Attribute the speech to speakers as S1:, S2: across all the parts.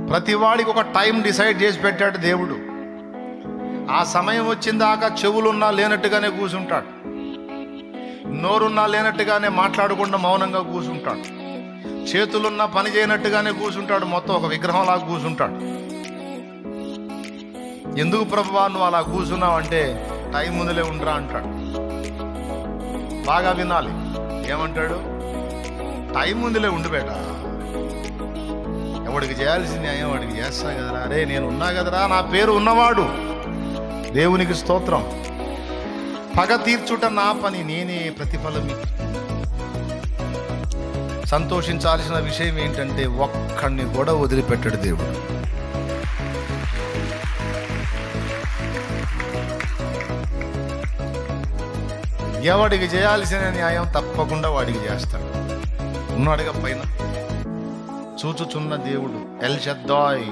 S1: ప్రతి వాడికి ఒక టైం డిసైడ్ చేసి పెట్టాడు దేవుడు. ఆ సమయం వచ్చిందాకా చెవులున్నా లేనట్టుగానే కూర్చుంటాడు, నోరున్నా లేనట్టుగానే మాట్లాడకుండా మౌనంగా కూర్చుంటాడు, చేతులున్నా పని చేయనట్టుగానే కూర్చుంటాడు, మొత్తం ఒక విగ్రహంలాగా కూర్చుంటాడు. ఎందుకు ప్రభువా నువ్వు అలా కూర్చున్నావు అంటే, టైం ముందులే ఉండరా అంటాడు. బాగా వినాలి, ఏమంటాడు? టైం ముందులే ఉండు బేట, ఎవడికి చేయాల్సింది న్యాయం వాడికి చేస్తా కదరా. అరే నేను ఉన్నా కదరా, నా పేరు ఉన్నవాడు. దేవునికి స్తోత్రం. పగ తీర్చుట నా పని, నేనే ప్రతిఫలం. సంతోషించాల్సిన విషయం ఏంటంటే, ఒక్కడిని కూడా వదిలిపెట్టాడు దేవుడు. ఎవడికి చేయాల్సిన న్యాయం తప్పకుండా వాడికి చేస్తాడు. ఉన్నాడుగా పైన చూచుచున్న దేవుడు, ఎల్ షద్దాయ్,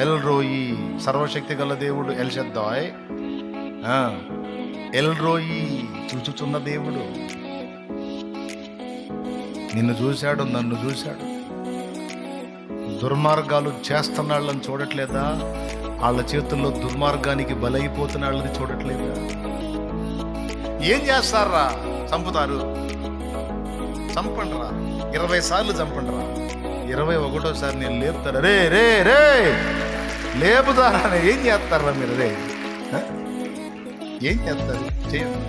S1: ఎల్ రోయి, సర్వశక్తి గల దేవుడు ఎల్ షద్దాయ్, ఎల్ రోయి, చూచుచున్న దేవుడు. నిన్ను చూశాడు, నన్ను చూశాడు. దుర్మార్గాలు చేస్తున్న వాళ్ళని చూడట్లేదా? వాళ్ళ చేతుల్లో దుర్మార్గానికి బలైపోతున్న వాళ్ళని చూడట్లేదా? ఏం చేస్తారా? చంపుతారు, చంపండి రా, 20 సార్లు చంపండి రా, 21వ నేను లేపుతారా? రే రే రే లేపుతారా? ఏం చేస్తారా మీరు? రే ఏం చేస్తారు? చేయండి.